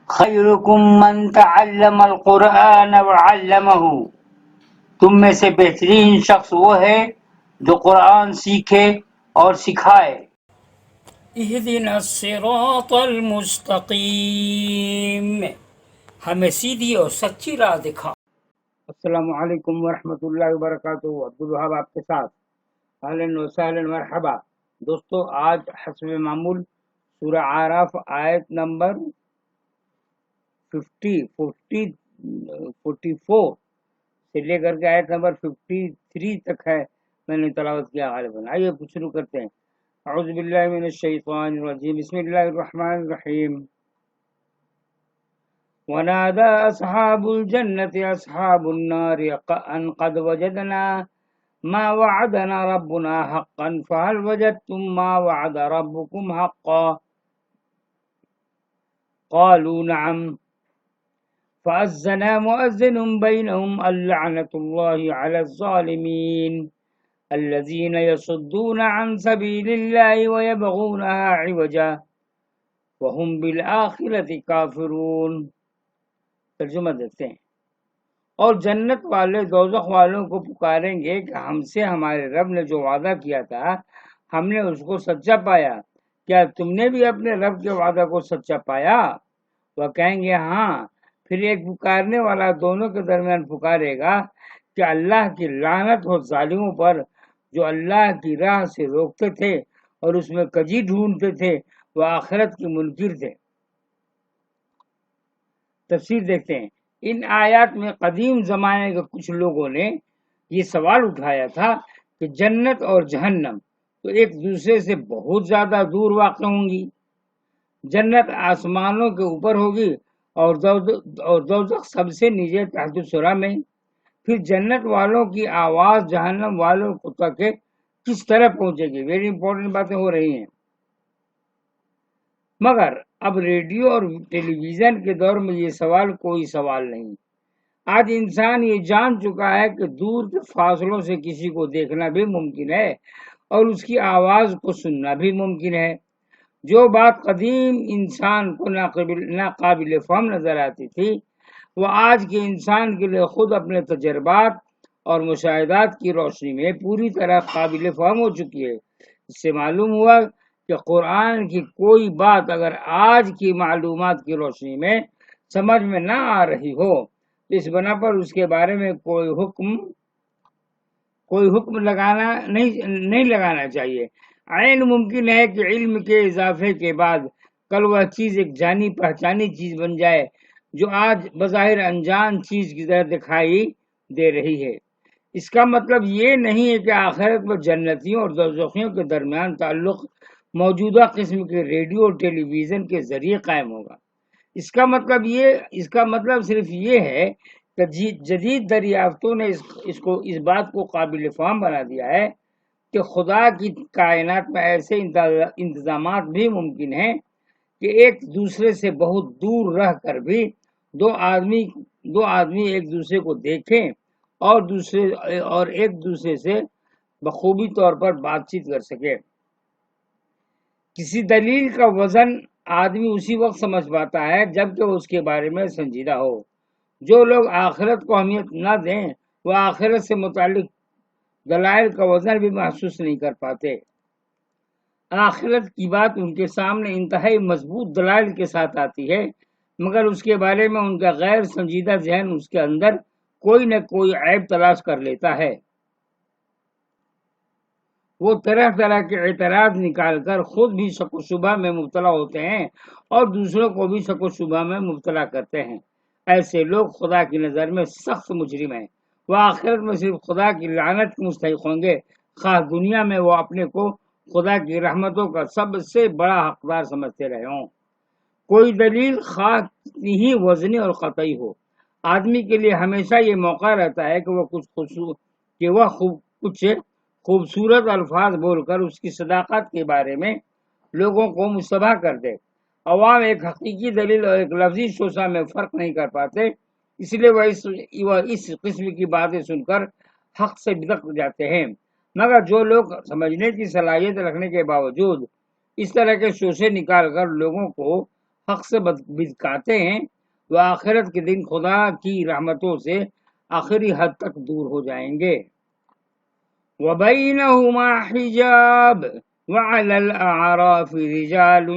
خیرکم من تعلم القرآن وعلمہ، تم میں سے بہترین شخص وہ ہے جو قرآن سیکھے اور سکھائے۔ اہدنا الصراط المستقیم، ہمیں سیدھی اور سچی راہ دکھا۔ السلام علیکم ورحمۃ اللہ وبرکاتہ۔ عبدالوہاب آپ کے ساتھ، اہلاً وسہلاً مرحبا۔ دوستو، آج حسب معمول سورہ اعراف آیت نمبر 44 سے لے کر کے آیت نمبر 53 تک ہے، میں نے تلاوت کیا غالباً۔ آئیے شروع کرتے ہیں۔ اعوذ باللہ من الشیطان الرجیم، بسم اللہ الرحمن الرحیم۔ ونادى أصحاب الجنة أصحاب النار أن قد وجدنا ما وعدنا ربنا حقا فهل وجدتم ما وعد ربكم حقا قالوا نعم فأذن مؤذن بينهم اللعنة الله على الظالمين الذين يصدون عن سبيل الله ويبغونها عوجا وهم بالآخرة كافرون۔ ترجمہ دیتے ہیں۔ اور جنت والے دوزخ والوں کو پکاریں گے کہ ہم سے ہمارے رب نے جو وعدہ کیا تھا ہم نے اس کو سچا پایا، کیا تم نے بھی اپنے رب کے وعدہ کو سچا پایا؟ وہ کہیں گے ہاں۔ پھر ایک پکارنے والا دونوں کے درمیان پکارے گا کہ اللہ کی لعنت ہو ظالموں پر جو اللہ کی راہ سے روکتے تھے اور اس میں کجی ڈھونڈتے تھے، وہ آخرت کے منکر تھے۔ تفسیر دیکھتے ہیں۔ ان آیات میں قدیم زمانے کے کچھ لوگوں نے یہ سوال اٹھایا تھا کہ جنت اور جہنم تو ایک دوسرے سے بہت زیادہ دور واقع ہوں گی۔ جنت آسمانوں کے اوپر ہوگی اور دوزخ سب سے نیچے تحت الثری میں۔ پھر جنت والوں کی آواز جہنم والوں کو تک کس طرح پہنچے گی؟ ویری امپورٹنٹ باتیں ہو رہی ہیں۔ مگر اب ریڈیو اور ٹیلی ویژن کے دور میں یہ سوال کوئی سوال نہیں۔ آج انسان یہ جان چکا ہے کہ دور کے فاصلوں سے کسی کو دیکھنا بھی ممکن ہے اور اس کی آواز کو سننا بھی ممکن ہے۔ جو بات قدیم انسان کو ناقابل فہم نظر آتی تھی، وہ آج کے انسان کے لیے خود اپنے تجربات اور مشاہدات کی روشنی میں پوری طرح قابل فہم ہو چکی ہے۔ اس سے معلوم ہوا کہ قرآن کی کوئی بات اگر آج کی معلومات کی روشنی میں سمجھ میں نہ آ رہی ہو تو اس بنا پر اس کے بارے میں کوئی حکم نہیں لگانا چاہیے۔ عین ممکن ہے کہ علم کے اضافے کے بعد کل وہ چیز ایک جانی پہچانی چیز بن جائے جو آج بظاہر انجان چیز کی طرح دکھائی دے رہی ہے۔ اس کا مطلب یہ نہیں ہے کہ آخرت میں جنتیوں اور دوزخیوں کے درمیان تعلق موجودہ قسم کے ریڈیو اور ٹیلی ویژن کے ذریعے قائم ہوگا۔ اس کا مطلب صرف یہ ہے کہ جدید دریافتوں نے اس بات کو قابل فہم بنا دیا ہے کہ خدا کی کائنات میں ایسے انتظامات بھی ممکن ہیں کہ ایک دوسرے سے بہت دور رہ کر بھی دو آدمی ایک دوسرے کو دیکھیں اور ایک دوسرے سے بخوبی طور پر بات چیت کر سکے۔ کسی دلیل کا وزن آدمی اسی وقت سمجھ پاتا ہے جبکہ وہ اس کے بارے میں سنجیدہ ہو۔ جو لوگ آخرت کو اہمیت نہ دیں وہ آخرت سے متعلق دلائل کا وزن بھی محسوس نہیں کر پاتے۔ آخرت کی بات ان کے سامنے انتہائی مضبوط دلائل کے ساتھ آتی ہے، مگر اس کے بارے میں ان کا غیر سنجیدہ ذہن اس کے اندر کوئی نہ کوئی عیب تلاش کر لیتا ہے۔ وہ طرح طرح کے اعتراض نکال کر خود بھی شک و شبہ میں مبتلا ہوتے ہیں اور دوسروں کو بھی شک و شبہ میں مبتلا کرتے ہیں۔ ایسے لوگ خدا کی نظر میں سخت مجرم ہیں۔ وہ آخرت میں صرف خدا کی لعنت کے مستحق ہوں گے، خواہ دنیا میں وہ اپنے کو خدا کی رحمتوں کا سب سے بڑا حقدار سمجھتے رہے ہوں۔ کوئی دلیل خواہ کتنی ہی وزنی اور قطعی ہو، آدمی کے لیے ہمیشہ یہ موقع رہتا ہے کہ وہ کچھ خوبصورت الفاظ بول کر اس کی صداقت کے بارے میں لوگوں کو مشتبہ کر دے۔ عوام ایک حقیقی دلیل اور ایک لفظی شوشہ میں فرق نہیں کر پاتے، اس لیے وہ اس قسم کی باتیں سن کر حق سے بدک جاتے ہیں۔ مگر جو لوگ سمجھنے کی صلاحیت رکھنے کے باوجود اس طرح کے شوشے نکال کر لوگوں کو حق سے بھٹکاتے ہیں وہ آخرت کے دن خدا کی رحمتوں سے آخری حد تک دور ہو جائیں گے۔ وَبَيْنَهُمَا حِجَابٌ وَعَلَى الْأَعْرَافِ رِجَالٌ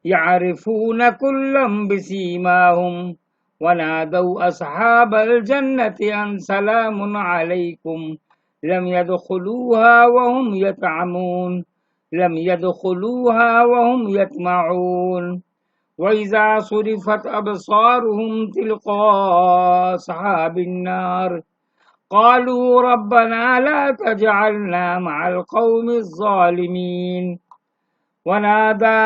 يَعْرِفُونَ كُلًّا بِسِيمَاهُمْ وَنَادَوْا أَصْحَابَ الْجَنَّةِ أَنْ سَلَامٌ عَلَيْكُمْ لَمْ يَدْخُلُوهَا وَهُمْ يَطْمَعُونَ وَإِذَا صُرِفَتْ أَبْصَارُهُمْ تِلْقَاءَ أَصْحَابِ النَّارِ قَالُوا رَبَّنَا لَا تَجْعَلْنَا مَعَ الْقَوْمِ الظَّالِمِينَ وَنَادَى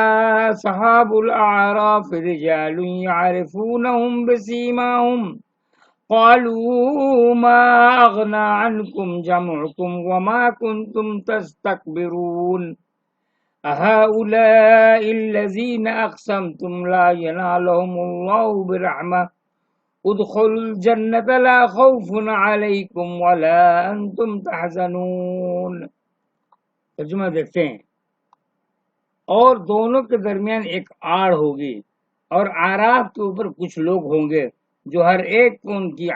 أَصْحَابُ الْأَعْرَافِ رِجَالٌ يَعْرِفُونَهُمْ بِسِيمَاهُمْ قَالُوا مَا أَغْنَى عَنْكُمْ جَمْعُكُمْ وَمَا كُنْتُمْ تَسْتَكْبِرُونَ أَهَؤُلَاءِ الَّذِينَ أَقْسَمْتُمْ لَا يَنَالُهُمُ اللَّهُ بِرَحْمَةٍ ادخلوا الجنة لا خوف عليكم ولا أنتم تحزنون۔ ترجمہ دیکھتے ہیں۔ اور دونوں کے درمیان ایک آڑ ہوگی اور آراف کے اوپر کچھ لوگ ہوں گے جو ہر ایک کو ان کی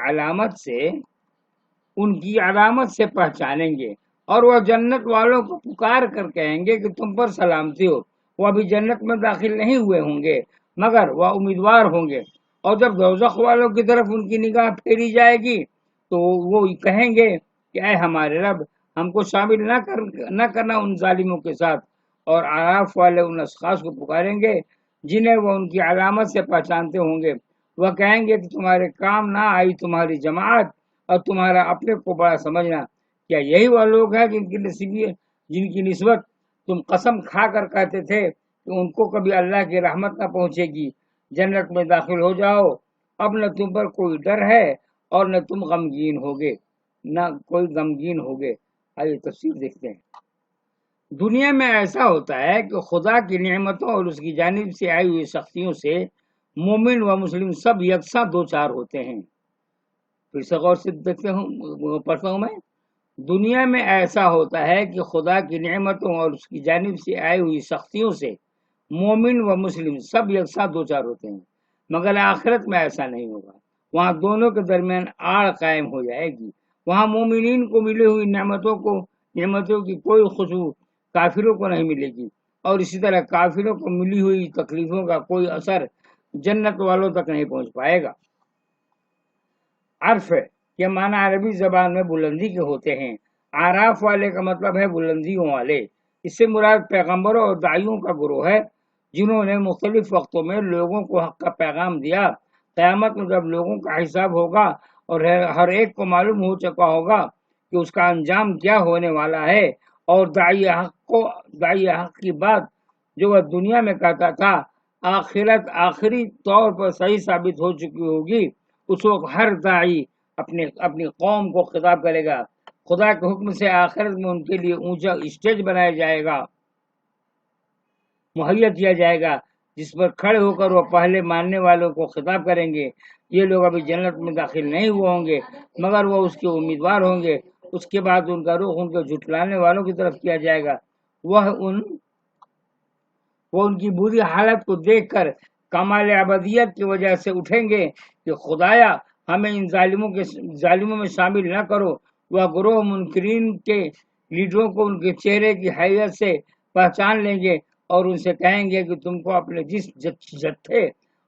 علامت سے پہچانیں گے، اور وہ جنت والوں کو پکار کر کہیں گے کہ تم پر سلامتی ہو۔ وہ ابھی جنت میں داخل نہیں ہوئے ہوں گے مگر وہ امیدوار ہوں گے، اور جب دوزخ والوں کی طرف ان کی نگاہ پھیری جائے گی تو وہ کہیں گے کہ اے ہمارے رب، ہم کو شامل نہ کرنا ان ظالموں کے ساتھ۔ اور آراف والے ان اشخاص کو پکاریں گے جنہیں وہ ان کی علامت سے پہچانتے ہوں گے۔ وہ کہیں گے کہ تمہارے کام نہ آئی تمہاری جماعت اور تمہارا اپنے کو بڑا سمجھنا۔ کیا یہی وہ لوگ ہیں جن کی نسبت تم قسم کھا کر کہتے تھے کہ ان کو کبھی اللہ کی رحمت نہ پہنچے گی؟ جنت میں داخل ہو جاؤ، اب نہ تم پر کوئی ڈر ہے اور نہ تم غمگین ہوگے۔ آئیے تفسیر دیکھتے ہیں۔ دنیا میں ایسا ہوتا ہے کہ خدا کی نعمتوں اور اس کی جانب سے آئی ہوئی سختیوں سے مومن و مسلم سب یکساں دو چار ہوتے ہیں۔ پھر سے غور سے دیکھتے ہوں، پڑھتا ہوں میں۔ دنیا میں ایسا ہوتا ہے کہ خدا کی نعمتوں اور اس کی جانب سے آئی ہوئی سختیوں سے مومن و مسلم سب یکساں دو چار ہوتے ہیں، مگر آخرت میں ایسا نہیں ہوگا۔ وہاں دونوں کے درمیان آڑ قائم ہو جائے گی۔ وہاں مومنین کو ملی ہوئی نعمتوں کی کوئی خوشبو کافروں کو نہیں ملے گی، اور اسی طرح کافروں کو ملی ہوئی تکلیفوں کا کوئی اثر جنت والوں تک نہیں پہنچ پائے گا۔ عرف کے معنی عربی زبان میں بلندی کے ہوتے ہیں۔ آراف والے کا مطلب ہے بلندیوں والے۔ اس سے مراد پیغمبروں اور داعیوں کا گروہ ہے جنہوں نے مختلف وقتوں میں لوگوں کو حق کا پیغام دیا۔ قیامت میں جب لوگوں کا حساب ہوگا اور ہر ایک کو معلوم ہو چکا ہوگا کہ اس کا انجام کیا ہونے والا ہے، اور داعی حق کی بات جو وہ دنیا میں کہتا تھا آخری طور پر صحیح ثابت ہو چکی ہوگی، اس وقت ہر داعی اپنی قوم کو خطاب کرے گا۔ خدا کے حکم سے آخرت میں ان کے لیے اونچا اسٹیج بنایا جائے گا، مہیا کیا جائے گا، جس پر کھڑے ہو کر وہ پہلے ماننے والوں کو خطاب کریں گے۔ یہ لوگ ابھی جنت میں داخل نہیں ہوئے ہوں گے مگر وہ اس کے امیدوار ہوں گے۔ اس کے بعد ان کا رخ ان کے جھٹلانے والوں کی طرف کیا جائے گا۔ وہ ان کی بری حالت کو دیکھ کر کمال ابدیت کی وجہ سے اٹھیں گے کہ خدایا ہمیں ان ظالموں میں شامل نہ کرو۔ وہ گروہ منکرین کے لیڈروں کو ان کے چہرے کی حیثیت سے پہچان لیں گے اور ان سے کہیں گے کہ تم کو اپنے جس جتھے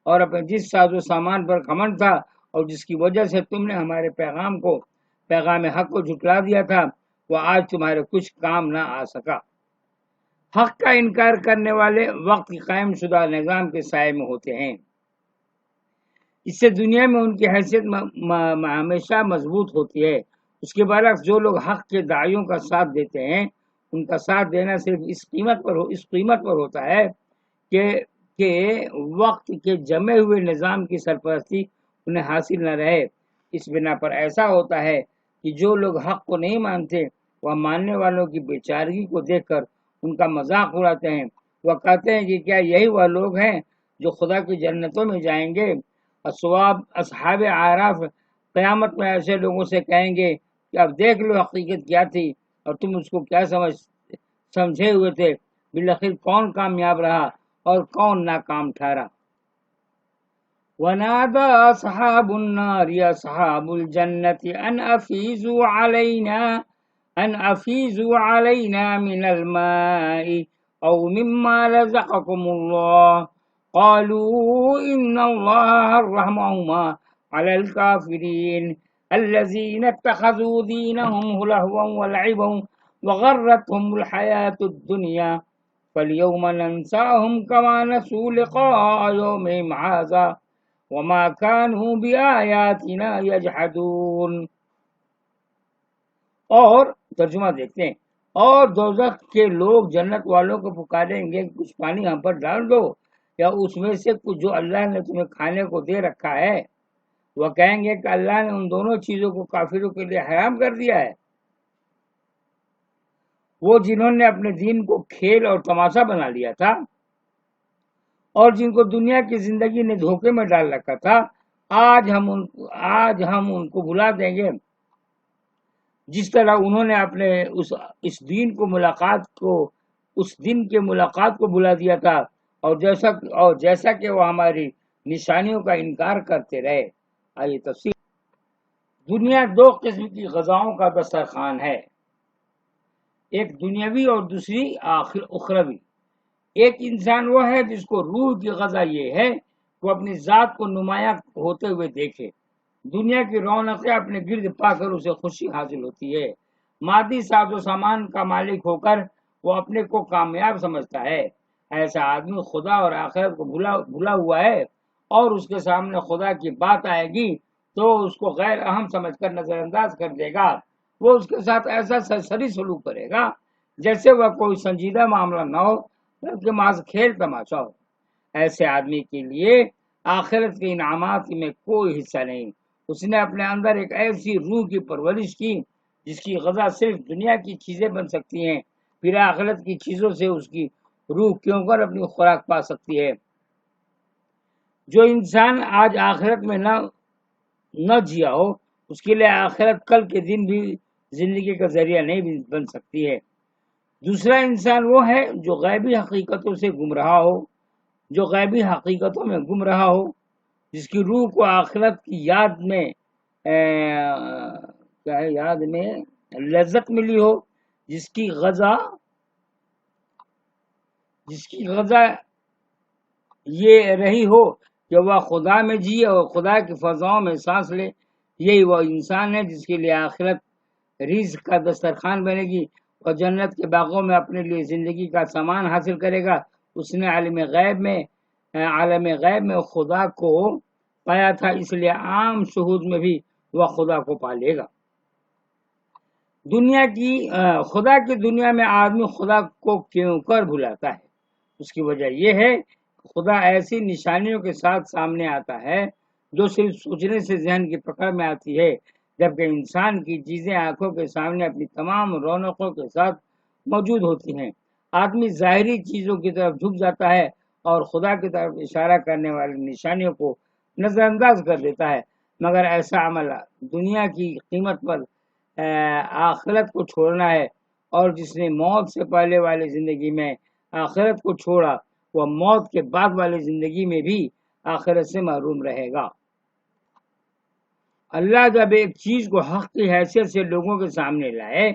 اور اپنے جس ساز و سامان پر گھمنڈ تھا اور جس کی وجہ سے تم نے ہمارے پیغام حق کو جھٹلا دیا تھا، وہ آج تمہارے کچھ کام نہ آ سکا۔ حق کا انکار کرنے والے وقت کی قائم شدہ نظام کے سائے میں ہوتے ہیں۔ اس سے دنیا میں ان کی حیثیت ہمیشہ مضبوط ہوتی ہے۔ اس کے برعکس جو لوگ حق کے داعیوں کا ساتھ دیتے ہیں، ان کا ساتھ دینا صرف اس قیمت پر ہوتا ہے کہ وقت کے جمے ہوئے نظام کی سرپرستی انہیں حاصل نہ رہے۔ اس بنا پر ایسا ہوتا ہے کہ جو لوگ حق کو نہیں مانتے وہ ماننے والوں کی بیچارگی کو دیکھ کر ان کا مذاق اڑاتے ہیں۔ وہ کہتے ہیں کہ کیا یہی وہ لوگ ہیں جو خدا کی جنتوں میں جائیں گے؟ اصحاب اعراف قیامت میں ایسے لوگوں سے کہیں گے کہ اب دیکھ لو حقیقت کیا تھی اور تم اس کو کیا سمجھے ہوئے تھے۔ بالآخر کون کامیاب رہا؟ اور کون ناکام ٹھہرا۔ ونادى أصحاب النار أصحاب الجنة أن أفيزوا علينا من الماء أو مما رزقكم الله قالوا إن الله حرمهما على الكافرين الذين اتخذوا دينهم لهوا ولعبا وغرتهم الحياة الدنيا فاليوم ننساهم كما نسوا لقاء يومهم هذا وما كانوا بآياتنا يجحدون۔ اور ترجمہ دیکھتے ہیں، اور دوزخ کے لوگ جنت والوں کو پکاریں گے کہ کچھ پانی ہم پر ڈال دو، یا اس میں سے کچھ جو اللہ نے تمہیں کھانے کو دے رکھا ہے۔ وہ کہیں گے کہ اللہ نے ان دونوں چیزوں کو کافروں کے لیے حرام کر دیا ہے، وہ جنہوں نے اپنے دین کو کھیل اور تماشا بنا لیا تھا، اور جن کو دنیا کی زندگی نے دھوکے میں ڈال رکھا تھا۔ آج ہم ان کو بلا دیں گے جس طرح انہوں نے اپنے اس دن کے ملاقات کو بلا دیا تھا، اور جیسا کہ وہ ہماری نشانیوں کا انکار کرتے رہے۔ آئیے تفصیل۔ دنیا دو قسم کی غذاؤں کا دسترخوان ہے، ایک دنیاوی اور دوسری اخروی۔ ایک انسان وہ ہے جس کو روح کی غذا یہ ہے کہ وہ اپنی ذات کو نمایاں ہوتے ہوئے دیکھے۔ دنیا کی رونقیں اپنے گرد پا کر اسے خوشی حاصل ہوتی ہے۔ مادی ساز و سامان کا مالک ہو کر وہ اپنے کو کامیاب سمجھتا ہے۔ ایسا آدمی خدا اور آخرت کو بھولا ہوا ہے، اور اس کے سامنے خدا کی بات آئے گی تو اس کو غیر اہم سمجھ کر نظر انداز کر دے گا۔ وہ اس کے ساتھ ایسا سرسری سلوک کرے گا جیسے وہ کوئی سنجیدہ معاملہ نہ ہو بلکہ محض کھیل تماشا ہو۔ ایسے آدمی کے لیے آخرت کے انعامات میں کوئی حصہ نہیں۔ اس نے اپنے اندر ایک ایسی روح کی پرورش کی جس کی غذا صرف دنیا کی چیزیں بن سکتی ہیں، پھر آخرت کی چیزوں سے اس کی روح کیوں کر اپنی خوراک پا سکتی ہے۔ جو انسان آج آخرت میں نہ جیا ہو، اس کے لیے آخرت کل کے دن بھی زندگی کا ذریعہ نہیں بن سکتی ہے۔ دوسرا انسان وہ ہے جو غیبی حقیقتوں سے گم رہا ہو، جس کی روح کو آخرت کی یاد میں لذت ملی ہو، جس کی غذا یہ رہی ہو کہ وہ خدا میں جیے اور خدا کی فضاؤں میں سانس لے۔ یہی وہ انسان ہے جس کے لیے آخرت رزق کا دسترخوان بنے گی اور جنت کے باغوں میں اپنے لیے زندگی کا سامان حاصل کرے گا۔ اس نے عالم غیب میں خدا کو پایا تھا، اس لیے عام شہود میں بھی وہ خدا کو پا لے گا۔ خدا کی دنیا میں آدمی خدا کو کیوں کر بھلاتا ہے؟ اس کی وجہ یہ ہے کہ خدا ایسی نشانیوں کے ساتھ سامنے آتا ہے جو صرف سوچنے سے ذہن کی پکڑ میں آتی ہے، جبکہ انسان کی چیزیں آنکھوں کے سامنے اپنی تمام رونقوں کے ساتھ موجود ہوتی ہیں۔ آدمی ظاہری چیزوں کی طرف جھک جاتا ہے اور خدا کی طرف اشارہ کرنے والی نشانیوں کو نظر انداز کر دیتا ہے، مگر ایسا عمل دنیا کی قیمت پر آخرت کو چھوڑنا ہے، اور جس نے موت سے پہلے والی زندگی میں آخرت کو چھوڑا وہ موت کے بعد والی زندگی میں بھی آخرت سے محروم رہے گا۔ اللہ جب ایک چیز کو حق کی حیثیت سے لوگوں کے سامنے لائے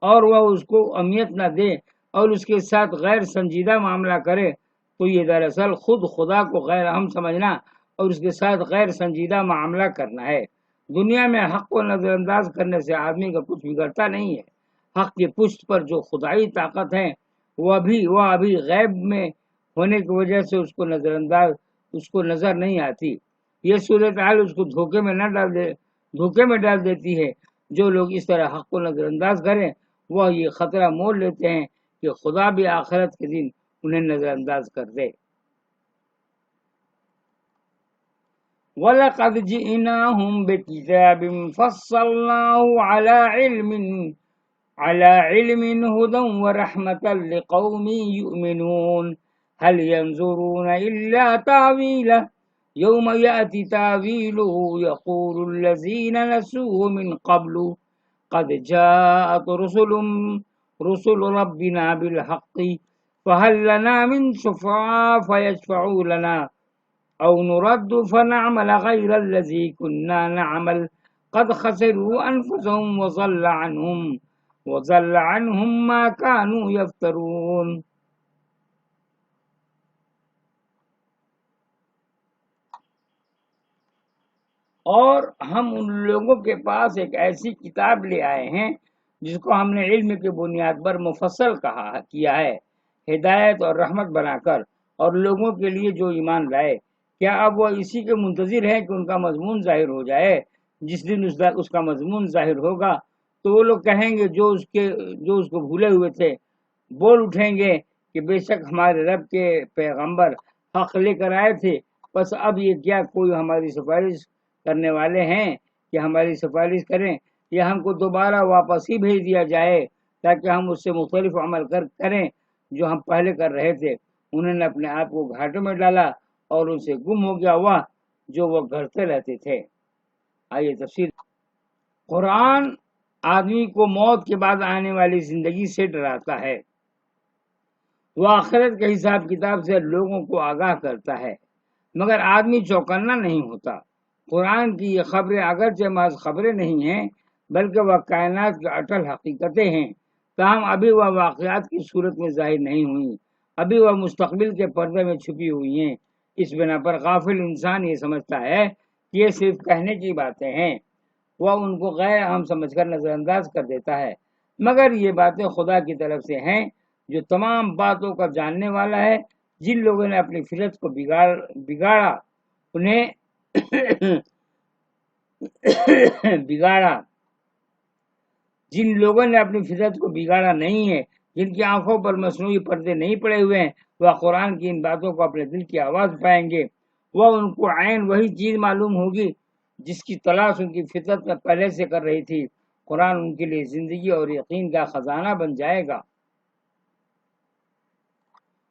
اور وہ اس کو اہمیت نہ دے اور اس کے ساتھ غیر سنجیدہ معاملہ کرے تو یہ دراصل خود خدا کو غیر اہم سمجھنا اور اس کے ساتھ غیر سنجیدہ معاملہ کرنا ہے۔ دنیا میں حق کو نظر انداز کرنے سے آدمی کا کچھ بگڑتا نہیں ہے۔ حق کی پشت پر جو خدائی طاقت ہے وہ ابھی غیب میں ہونے کی وجہ سے اس کو نظر نہیں آتی۔ یہ صورتحال اس کو دھوکے میں ڈال دیتی ہے۔ جو لوگ اس طرح حق کو نظر انداز کریں وہ یہ خطرہ مول لیتے ہیں کہ خدا بھی آخرت کے دن انہیں نظر انداز کر دے۔ وَلَقَدْ جِئْنَاهُمْ بِكِتَابٍ فَصَّلْنَاهُ عَلَى عِلْمٍ هُدًى وَرَحْمَةً لِقَوْمٍ يُؤْمِنُونَ هَلْ يَنظُرُونَ إِلَّا تَأْوِيلَهُ يَوْمَ يَأْتِي تَأْوِيلُهُ يَقُولُ الَّذِينَ نَسُوهُ مِنْ قَبْلُ قَدْ جَاءَتْ رُسُلُ رَبِّنَا بِالْحَقِّ فهل لنا من شفعاء فيشفعوا لنا أو نرد فنعمل غير الذي كنا نعمل قد خسروا أنفسهم وضل عنهم ما كانوا يفترون. اور ہم ان لوگوں کے پاس ایک ایسی کتاب لے آئے ہیں جس کو ہم نے علم کی بنیاد پر مفصل کیا ہے، ہدایت اور رحمت بنا کر، اور لوگوں کے لیے جو ایمان لائے. کیا اب وہ اسی کے منتظر ہیں کہ ان کا مضمون ظاہر ہو جائے؟ جس دن اس کا مضمون ظاہر ہوگا تو وہ لوگ کہیں گے جو اس کو بھولے ہوئے تھے، بول اٹھیں گے کہ بے شک ہمارے رب کے پیغمبر حق لے کر آئے تھے، بس اب یہ کیا کوئی ہماری سفارش کرنے والے ہیں کہ ہماری سفارش کریں، یا ہم کو دوبارہ واپس ہی بھیج دیا جائے تاکہ ہم اس سے مختلف عمل کریں جو ہم پہلے کر رہے تھے. انہوں نے اپنے آپ کو گھاٹوں میں ڈالا اور ان سے گم ہو گیا وہ جو وہ گھڑتے رہتے تھے. آئیے تفسیر. قرآن آدمی کو موت کے بعد آنے والی زندگی سے ڈراتا ہے. وہ آخرت کے حساب کتاب سے لوگوں کو آگاہ کرتا ہے، مگر آدمی چوکنا نہیں ہوتا. قرآن کی یہ خبریں اگرچہ محض خبریں نہیں ہیں بلکہ وہ کائنات کی اٹل حقیقتیں ہیں، تاہم ابھی وہ واقعات کی صورت میں ظاہر نہیں ہوئیں، ابھی وہ مستقبل کے پردے میں چھپی ہوئی ہیں. اس بنا پر غافل انسان یہ سمجھتا ہے کہ یہ صرف کہنے کی باتیں ہیں، وہ ان کو غیر اہم سمجھ کر نظر انداز کر دیتا ہے، مگر یہ باتیں خدا کی طرف سے ہیں جو تمام باتوں کا جاننے والا ہے. جن لوگوں نے اپنی فطرت کو بگاڑا انہیں جن لوگوں نے اپنی فطرت کو بگاڑا نہیں ہے، جن کی آنکھوں پر مصنوعی پردے نہیں پڑے ہوئے ہیں، وہ قرآن کی ان باتوں کو اپنے دل کی آواز پائیں گے. وہ ان کو عین وہی چیز معلوم ہوگی جس کی تلاش ان کی فطرت میں پہلے سے کر رہی تھی. قرآن ان کے لیے زندگی اور یقین کا خزانہ بن جائے گا.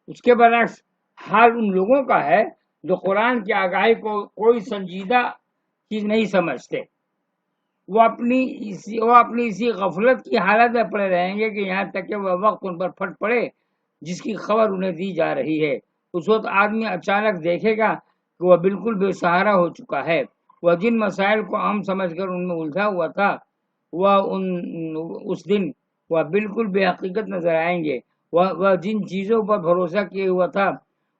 اس کے برعکس حال ان لوگوں کا ہے جو قرآن کی آگاہی کو کوئی سنجیدہ چیز نہیں سمجھتے. وہ اپنی اسی غفلت کی حالت میں پڑے رہیں گے کہ یہاں تک کہ وہ وقت ان پر پھٹ پڑے جس کی خبر انہیں دی جا رہی ہے. اس وقت آدمی اچانک دیکھے گا کہ وہ بالکل بے سہارا ہو چکا ہے. وہ جن مسائل کو عام سمجھ کر ان میں الجھا ہوا تھا اس دن وہ بالکل بے حقیقت نظر آئیں گے. وہ جن چیزوں پر بھروسہ کیے ہوا تھا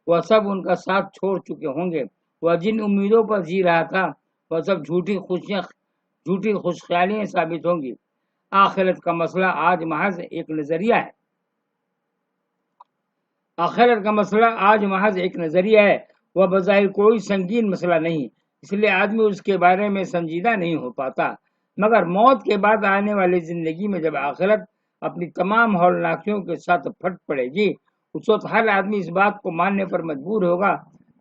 وہ سب ان کا ساتھ چھوڑ چکے ہوں گے. وہ جن امیدوں پر جی رہا تھا وہ سب جھوٹی خوش خیالیاں ثابت ہوں گی. آخرت کا مسئلہ آج محض ایک نظریہ ہے. وہ بظاہر کوئی سنگین مسئلہ نہیں، اس لیے آدمی اس کے بارے میں سنجیدہ نہیں ہو پاتا. مگر موت کے بعد آنے والی زندگی میں جب آخرت اپنی تمام ہولناکیوں کے ساتھ پھٹ پڑے گی، اس وقت ہر آدمی اس بات کو ماننے پر مجبور ہوگا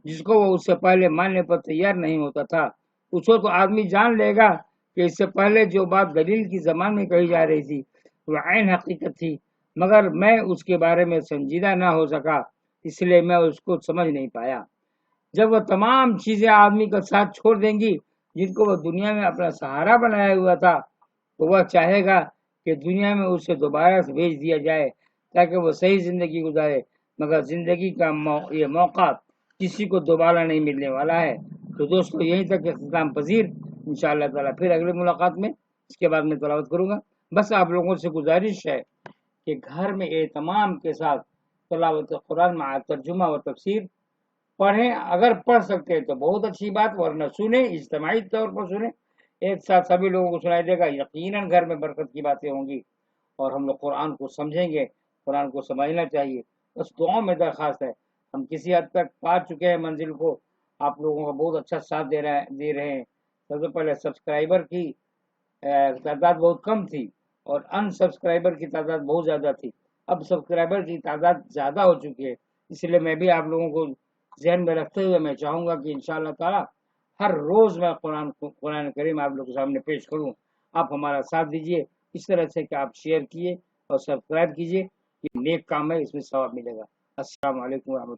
جس کو وہ اس سے پہلے ماننے پر تیار نہیں ہوتا تھا. اس وقت آدمی جان لے گا کہ اس سے پہلے جو بات دلیل کی زبان میں کہی جا رہی تھی وہ عین حقیقت تھی، مگر میں اس کے بارے میں سنجیدہ نہ ہو سکا، اس لیے میں اس کو سمجھ نہیں پایا. جب وہ تمام چیزیں آدمی کا ساتھ چھوڑ دیں گی جن کو وہ دنیا میں اپنا سہارا بنایا ہوا تھا، تو وہ چاہے گا کہ دنیا میں اسے دوبارہ سے بھیج دیا جائے تاکہ وہ صحیح زندگی گزارے، مگر زندگی کا یہ موقع کسی کو دوبارہ نہیں ملنے والا ہے. تو دوستو یہیں تک اختتام پذیر، انشاءاللہ تعالیٰ پھر اگلے ملاقات میں اس کے بعد میں تلاوت کروں گا. بس آپ لوگوں سے گزارش ہے کہ گھر میں اہتمام کے ساتھ تلاوت قرآن مع ترجمہ و تفسیر پڑھیں. اگر پڑھ سکتے ہیں تو بہت اچھی بات، ورنہ سنیں، اجتماعی طور پر سنیں، ایک ساتھ سبھی لوگوں کو سنائی دے گا. یقیناً گھر میں برکت کی باتیں ہوں گی اور ہم لوگ قرآن کو سمجھیں گے. قرآن کو سمجھنا چاہیے. بس دعاؤں میں درخواست ہے، ہم کسی حد تک پا چکے ہیں منزل کو، آپ لوگوں کا بہت اچھا ساتھ دے رہے ہیں. سب سے پہلے سبسکرائبر کی تعداد بہت کم تھی اور ان سبسکرائبر کی تعداد بہت زیادہ تھی. اب سبسکرائبر کی تعداد زیادہ ہو چکی ہے، اس لیے میں بھی آپ لوگوں کو ذہن میں رکھتے ہوئے میں چاہوں گا کہ انشاءاللہ تعالی ہر روز میں قرآن کریم آپ لوگوں کے سامنے پیش کروں. آپ ہمارا ساتھ دیجئے اس طرح سے کہ آپ شیئر کیے اور سبسکرائب کیجئے. یہ نیک کام ہے، اس میں ثواب ملے گا. السلام علیکم ورحمۃ اللہ.